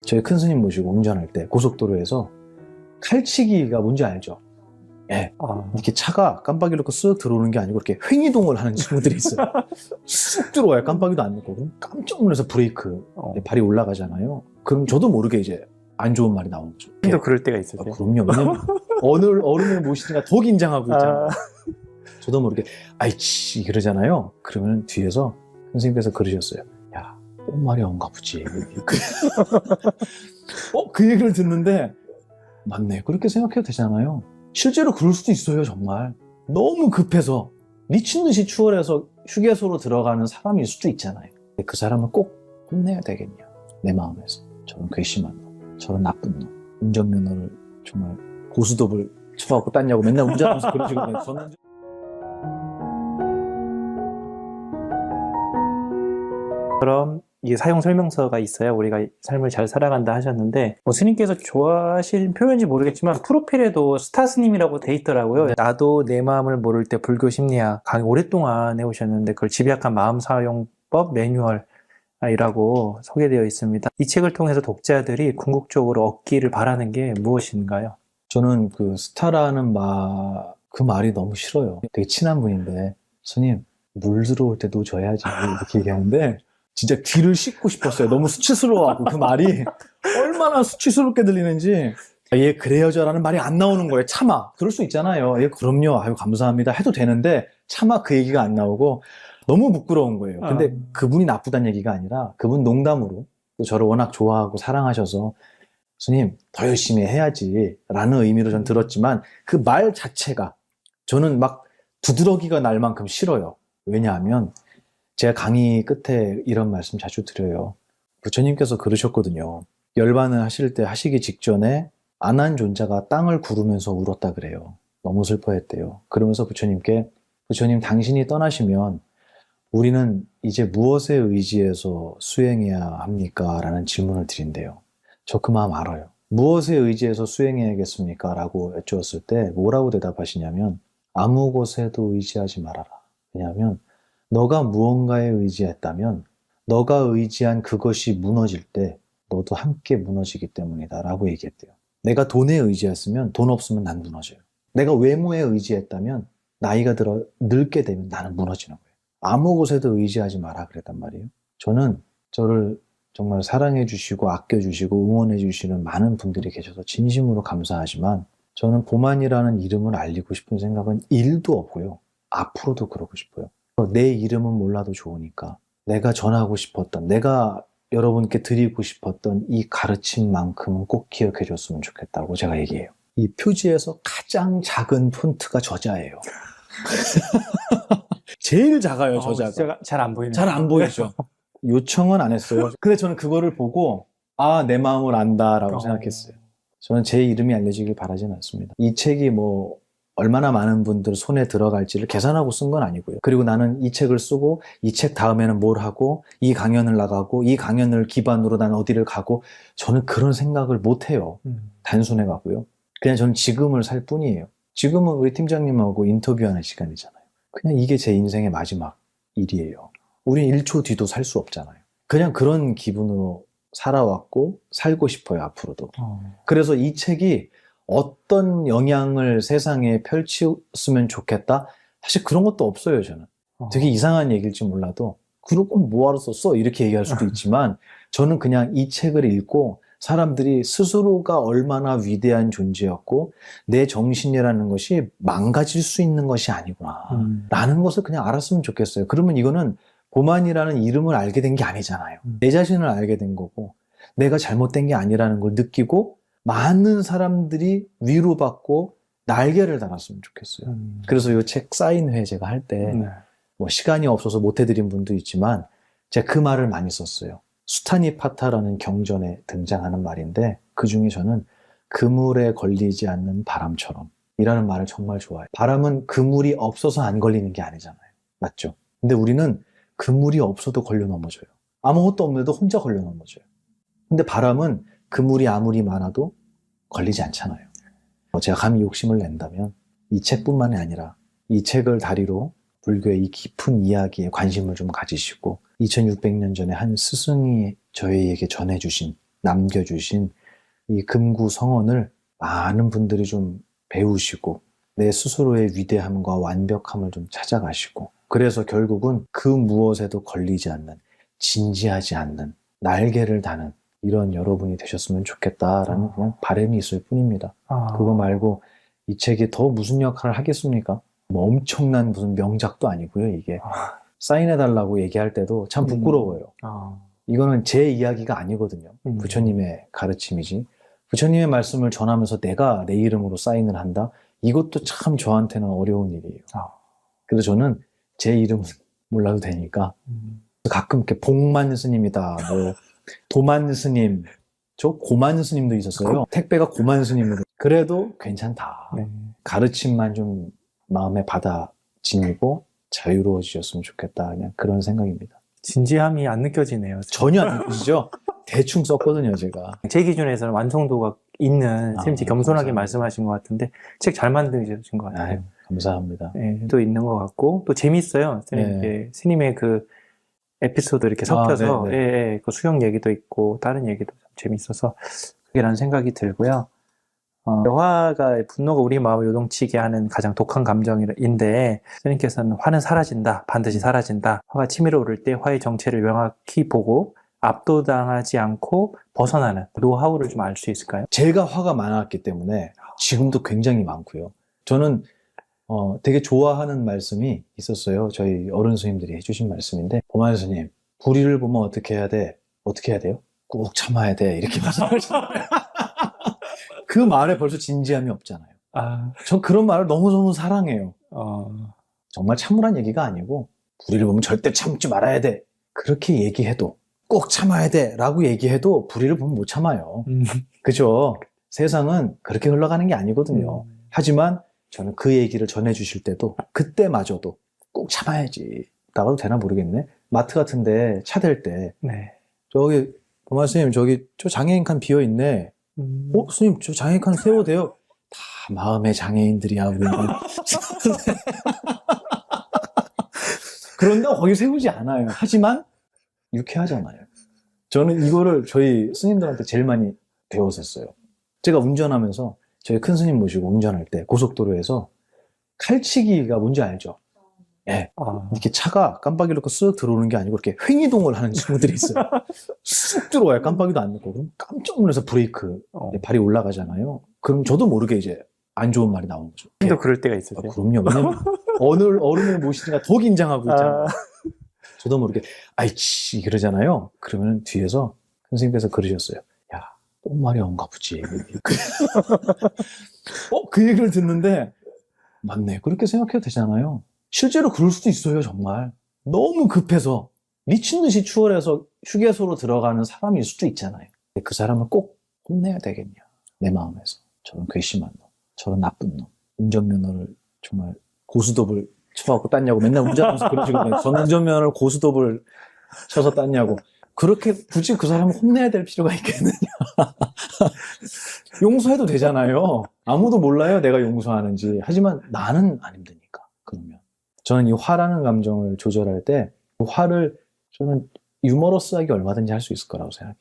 저희 큰 스님 모시고 운전할 때 고속도로에서 칼치기가 뭔지 알죠? 예. 이렇게 차가 깜빡이 놓고 쓱 들어오는 게 아니고 이렇게 횡이동을 하는 친구들이 있어요. 쓱 들어와요. 깜빡이도 안 놓고. 그럼 깜짝 놀라서 브레이크 발이 올라가잖아요. 그럼 저도 모르게 이제 안 좋은 말이 나오는 거죠. 또 그럴 때가 있으세요? 그럼요. 왜냐면 어른을 모시니까 더 긴장하고 있잖아요. 저도 모르게 아이치 그러잖아요. 그러면 뒤에서 선생님께서 그러셨어요. 야, 똥말이 온가 보지. 그 얘기를 듣는데 맞네. 그렇게 생각해도 되잖아요. 실제로 그럴 수도 있어요. 정말 너무 급해서 미친 듯이 추월해서 휴게소로 들어가는 사람일 수도 있잖아요. 근데 그 사람은 꼭 혼내야 되겠냐. 내 마음에서. 저런 괘씸한 놈, 저런 나쁜 놈, 운전면허를 정말 고수톱을 쳐갖고 땄냐고 맨날 운전하면서 그러시거든요. 저는 그럼 이게 사용 설명서가 있어야 우리가 삶을 잘 살아간다 하셨는데 스님께서 좋아하시는 표현인지 모르겠지만 프로필에도 스타 스님이라고 돼 있더라고요. 나도 내 마음을 모를 때 불교 심리학 강의 오랫동안 해오셨는데 그걸 집약한 마음 사용법 매뉴얼이라고 소개되어 있습니다. 이 책을 통해서 독자들이 궁극적으로 얻기를 바라는 게 무엇인가요? 저는 그 스타라는 그 말이 너무 싫어요. 되게 친한 분인데 스님 물 들어올 때 노져야지 이렇게 얘기하는데 진짜 귀를 씻고 싶었어요. 너무 수치스러워하고 그 말이 얼마나 수치스럽게 들리는지 얘 그래요저라는 말이 안 나오는 거예요. 차마 그럴 수 있잖아요. 예, 그럼요. 아유 감사합니다 해도 되는데 차마 그 얘기가 안 나오고 너무 부끄러운 거예요. 근데 그분이 나쁘다는 얘기가 아니라 그분 농담으로 또 저를 워낙 좋아하고 사랑하셔서 스님 더 열심히 해야지 라는 의미로 전 들었지만 그 말 자체가 저는 막 두드러기가 날 만큼 싫어요. 왜냐하면 제가 강의 끝에 이런 말씀 자주 드려요. 부처님께서 그러셨거든요. 열반을 하실 때 하시기 직전에 안한 존자가 땅을 구르면서 울었다 그래요. 너무 슬퍼했대요. 그러면서 부처님께 부처님 당신이 떠나시면 우리는 이제 무엇에 의지해서 수행해야 합니까? 라는 질문을 드린대요. 저 그 마음 알아요. 무엇에 의지해서 수행해야겠습니까? 라고 여쭈었을 때 뭐라고 대답하시냐면 아무 곳에도 의지하지 말아라. 왜냐하면 너가 무언가에 의지했다면 너가 의지한 그것이 무너질 때 너도 함께 무너지기 때문이다 라고 얘기했대요. 내가 돈에 의지했으면 돈 없으면 난 무너져요. 내가 외모에 의지했다면 나이가 들어 늙게 되면 나는 무너지는 거예요. 아무 곳에도 의지하지 마라 그랬단 말이에요. 저는 저를 정말 사랑해 주시고 아껴 주시고 응원해 주시는 많은 분들이 계셔서 진심으로 감사하지만 저는 보만이라는 이름을 알리고 싶은 생각은 1도 없고요. 앞으로도 그러고 싶어요. 내 이름은 몰라도 좋으니까 내가 전하고 싶었던 내가 여러분께 드리고 싶었던 이 가르침만큼은 꼭 기억해 줬으면 좋겠다고 제가 얘기해요. 이 표지에서 가장 작은 폰트가 저자예요. 제일 작아요, 저자가. 잘 안 보이네요. 잘 안 보이죠. 요청은 안 했어요. 근데 저는 그거를 보고 아, 내 마음을 안다라고 생각했어요. 저는 제 이름이 알려지길 바라진 않습니다. 이 책이 뭐 얼마나 많은 분들 손에 들어갈지를 계산하고 쓴 건 아니고요. 그리고 나는 이 책을 쓰고 이 책 다음에는 뭘 하고 이 강연을 나가고 이 강연을 기반으로 나는 어디를 가고 저는 그런 생각을 못 해요. 단순해 가고요. 그냥 저는 지금을 살 뿐이에요. 지금은 우리 팀장님하고 인터뷰하는 시간이잖아요. 그냥 이게 제 인생의 마지막 일이에요. 우린 1초 뒤도 살 수 없잖아요. 그냥 그런 기분으로 살아왔고 살고 싶어요, 앞으로도. 그래서 이 책이 어떤 영향을 세상에 펼쳤으면 좋겠다? 사실 그런 것도 없어요, 저는. 되게 이상한 얘기일지 몰라도 그걸 꼭 뭐하러 썼어? 이렇게 얘기할 수도 있지만 저는 그냥 이 책을 읽고 사람들이 스스로가 얼마나 위대한 존재였고 내 정신이라는 것이 망가질 수 있는 것이 아니구나 라는 것을 그냥 알았으면 좋겠어요. 그러면 이거는 보만이라는 이름을 알게 된 게 아니잖아요. 내 자신을 알게 된 거고 내가 잘못된 게 아니라는 걸 느끼고 많은 사람들이 위로받고 날개를 달았으면 좋겠어요. 그래서 이 책 사인회 제가 할 때 뭐 시간이 없어서 못 해드린 분도 있지만 제가 그 말을 많이 썼어요. 수타니파타라는 경전에 등장하는 말인데 그 중에 저는 그물에 걸리지 않는 바람처럼 이라는 말을 정말 좋아해요. 바람은 그물이 없어서 안 걸리는 게 아니잖아요. 맞죠? 근데 우리는 그물이 없어도 걸려 넘어져요. 아무것도 없는데도 혼자 걸려 넘어져요. 근데 바람은 그물이 아무리 많아도 걸리지 않잖아요. 제가 감히 욕심을 낸다면 이 책뿐만이 아니라 이 책을 다리로 불교의 이 깊은 이야기에 관심을 좀 가지시고 2600년 전에 한 스승이 저희에게 전해주신 남겨주신 이 금구 성언을 많은 분들이 좀 배우시고 내 스스로의 위대함과 완벽함을 좀 찾아가시고 그래서 결국은 그 무엇에도 걸리지 않는 진지하지 않는 날개를 다는 이런 여러분이 되셨으면 좋겠다라는 그냥 바람이 있을 뿐입니다. 그거 말고 이 책이 더 무슨 역할을 하겠습니까? 뭐 엄청난 무슨 명작도 아니고요. 이게 사인해달라고 얘기할 때도 참 부끄러워요. 이거는 제 이야기가 아니거든요. 부처님의 가르침이지. 부처님의 말씀을 전하면서 내가 내 이름으로 사인을 한다? 이것도 참 저한테는 어려운 일이에요. 그래서 저는 제 이름은 몰라도 되니까 가끔 이렇게 복만 스님이다, 뭐 도만 스님, 저 고만 스님도 있었어요. 택배가 고만 스님으로. 그래도 괜찮다. 가르침만 좀 마음에 받아지니고 자유로워지셨으면 좋겠다. 그냥 그런 생각입니다. 진지함이 안 느껴지네요. 전혀 안 느끼시죠? 대충 썼거든요, 제가. 제 기준에서는 완성도가 있는 선생님이 겸손하게 감사합니다. 말씀하신 것 같은데 책 잘 만드신 것 같아요. 아유, 감사합니다. 또 있는 것 같고 또 재밌어요. 스님의 그 에피소드 이렇게 섞여서 그 수영 얘기도 있고 다른 얘기도 재밌어서 그게라는 생각이 들고요. 화가 분노가 우리 마음을 요동치게 하는 가장 독한 감정인데 스님께서는 화는 사라진다, 반드시 사라진다. 화가 치밀어 오를 때 화의 정체를 명확히 보고 압도당하지 않고 벗어나는 노하우를 좀 알 수 있을까요? 제가 화가 많았기 때문에 지금도 굉장히 많고요. 저는 되게 좋아하는 말씀이 있었어요. 저희 어른 스님들이 해주신 말씀인데 보만 스님, 불의를 보면 어떻게 해야 돼? 어떻게 해야 돼요? 꼭 참아야 돼. 이렇게 말씀하시잖아요. 그 말에 벌써 진지함이 없잖아요. 전 그런 말을 너무너무 사랑해요. 정말 참으란 얘기가 아니고 불의를 보면 절대 참지 말아야 돼. 그렇게 얘기해도 꼭 참아야 돼 라고 얘기해도 불의를 보면 못 참아요. 그죠? 세상은 그렇게 흘러가는 게 아니거든요. 하지만 저는 그 얘기를 전해주실 때도 그때마저도 꼭 참아야지. 나가도 되나 모르겠네. 마트 같은데 차 댈 때 저기 보만 스님 저기 저 장애인 칸 비어있네. 스님 저 장애인 칸 세워도 돼요? 다 마음의 장애인들이야 우리는. 그런데 거기 세우지 않아요. 하지만 유쾌하잖아요. 저는 이거를 저희 스님들한테 제일 많이 배웠었어요. 제가 운전하면서 저희 큰 스님 모시고 운전할 때 고속도로에서 칼치기가 뭔지 알죠? 예. 이렇게 차가 깜빡이를 넣고 쓱 들어오는 게 아니고 이렇게 횡이동을 하는 친구들이 있어요. 쑥 들어와요. 깜빡이도 안 넣고. 그럼 깜짝 놀라서 브레이크 발이 올라가잖아요. 그럼 저도 모르게 이제 안 좋은 말이 나오는 거죠. 또 그럴 때가 있으세요? 그럼요. 왜냐면 어른을 모시니까 더 긴장하고 있잖아요. 저도 모르게 아이치 그러잖아요. 그러면 뒤에서 선생님께서 그러셨어요. 야, 똥말이 온가 보지. 그 얘기를 듣는데 맞네. 그렇게 생각해도 되잖아요. 실제로 그럴 수도 있어요. 정말 너무 급해서 미친 듯이 추월해서 휴게소로 들어가는 사람일 수도 있잖아요. 그 사람을 꼭 혼내야 되겠냐. 내 마음에서. 저런 괘씸한 놈, 저런 나쁜 놈, 운전면허를 정말 고스톱을 쳐갖고 땄냐고 맨날 운전하면서 그러시거든요. 전 운전면허를 고스톱을 쳐서 땄냐고. 그렇게 굳이 그 사람을 혼내야 될 필요가 있겠느냐. 용서해도 되잖아요. 아무도 몰라요, 내가 용서하는지. 하지만 나는 안 힘드니까. 그러면 저는 이 화라는 감정을 조절할 때 그 화를 저는 유머러스하게 얼마든지 할 수 있을 거라고 생각해요.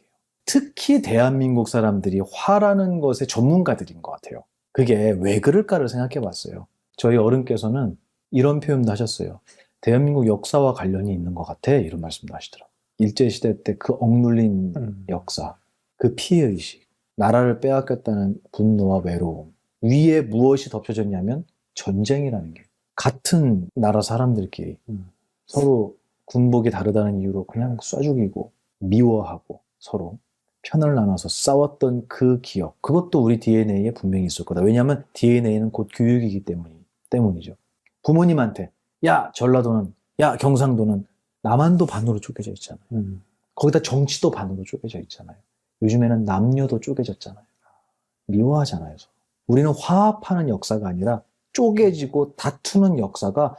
특히 대한민국 사람들이 화라는 것의 전문가들인 것 같아요. 그게 왜 그럴까를 생각해 봤어요. 저희 어른께서는 이런 표현도 하셨어요. 대한민국 역사와 관련이 있는 것 같아. 이런 말씀도 하시더라고요. 일제시대 때 그 억눌린 역사, 그 피해의식, 나라를 빼앗겼다는 분노와 외로움, 위에 무엇이 덮여졌냐면 전쟁이라는 게 같은 나라 사람들끼리 서로 군복이 다르다는 이유로 그냥 쏴 죽이고 미워하고 서로 편을 나눠서 싸웠던 그 기억, 그것도 우리 DNA에 분명히 있을 거다. 왜냐하면 DNA는 곧 교육이기 때문이죠. 부모님한테 야 전라도는, 야 경상도는 남한도 반으로 쪼개져 있잖아요. 거기다 정치도 반으로 쪼개져 있잖아요. 요즘에는 남녀도 쪼개졌잖아요. 미워하잖아요. 우리는 화합하는 역사가 아니라 쪼개지고 다투는 역사가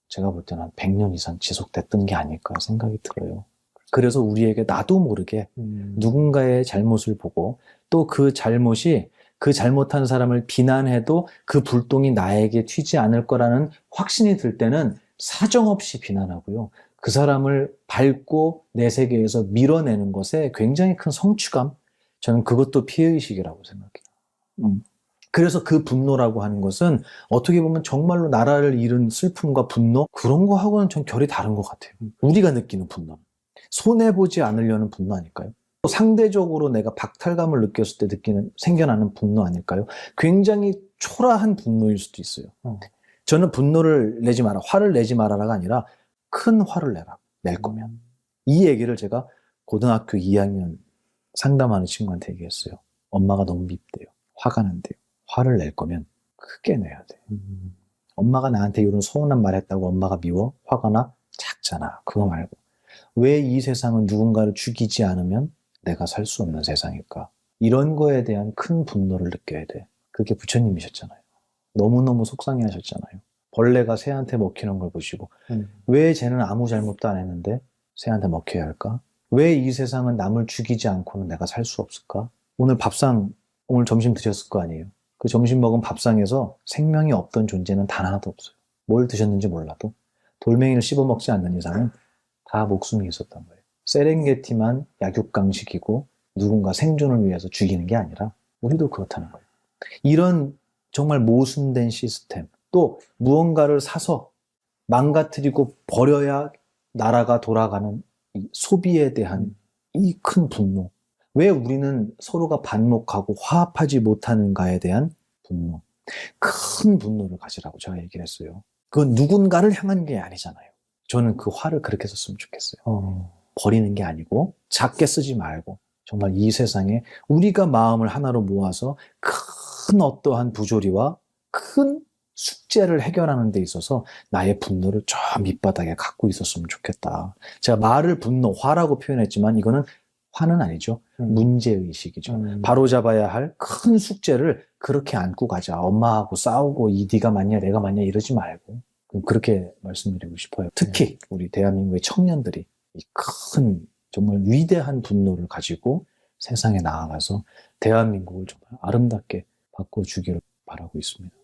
제가 볼 때는 한 100년 이상 지속됐던 게 아닐까 생각이 들어요. 그래서 우리에게 나도 모르게 누군가의 잘못을 보고 또 그 잘못이 그 잘못한 사람을 비난해도 그 불똥이 나에게 튀지 않을 거라는 확신이 들 때는 사정없이 비난하고요. 그 사람을 밟고 내 세계에서 밀어내는 것에 굉장히 큰 성취감, 저는 그것도 피해의식이라고 생각해요. 그래서 그 분노라고 하는 것은 어떻게 보면 정말로 나라를 잃은 슬픔과 분노, 그런 거하고는 좀 결이 다른 것 같아요. 우리가 느끼는 분노. 손해보지 않으려는 분노 아닐까요? 또 상대적으로 내가 박탈감을 느꼈을 때 생겨나는 분노 아닐까요? 굉장히 초라한 분노일 수도 있어요. 저는 분노를 내지 마라, 화를 내지 마라가 아니라 큰 화를 낼 거면. 이 얘기를 제가 고등학교 2학년 상담하는 친구한테 얘기했어요. 엄마가 너무 밉대요. 화가 난대요. 화를 낼 거면 크게 내야 돼. 엄마가 나한테 이런 서운한 말 했다고 엄마가 미워? 화가 나? 작잖아. 그거 말고. 왜 이 세상은 누군가를 죽이지 않으면 내가 살 수 없는 세상일까? 이런 거에 대한 큰 분노를 느껴야 돼. 그게 부처님이셨잖아요. 너무너무 속상해 하셨잖아요. 벌레가 새한테 먹히는 걸 보시고 왜 쟤는 아무 잘못도 안 했는데 새한테 먹혀야 할까? 왜 이 세상은 남을 죽이지 않고는 내가 살 수 없을까? 오늘 점심 드셨을 거 아니에요. 그 점심 먹은 밥상에서 생명이 없던 존재는 단 하나도 없어요. 뭘 드셨는지 몰라도 돌멩이를 씹어 먹지 않는 이상은 다 목숨이 있었던 거예요. 세렝게티만 약육강식이고 누군가 생존을 위해서 죽이는 게 아니라 우리도 그렇다는 거예요. 이런 정말 모순된 시스템, 또 무언가를 사서 망가뜨리고 버려야 나라가 돌아가는 이 소비에 대한 이 큰 분노. 왜 우리는 서로가 반목하고 화합하지 못하는가에 대한 분노. 큰 분노를 가지라고 제가 얘기를 했어요. 그건 누군가를 향한 게 아니잖아요. 저는 그 화를 그렇게 썼으면 좋겠어요. 버리는 게 아니고 작게 쓰지 말고 정말 이 세상에 우리가 마음을 하나로 모아서 큰 어떠한 부조리와 큰 숙제를 해결하는 데 있어서 나의 분노를 저 밑바닥에 갖고 있었으면 좋겠다. 제가 말을 분노, 화라고 표현했지만 이거는 화는 아니죠. 문제의식이죠. 바로잡아야 할 큰 숙제를 그렇게 안고 가자. 엄마하고 싸우고 네가 맞냐 내가 맞냐 이러지 말고 그렇게 말씀드리고 싶어요. 특히 우리 대한민국의 청년들이 이 큰 정말 위대한 분노를 가지고 세상에 나아가서 대한민국을 정말 아름답게 바꿔주기를 바라고 있습니다.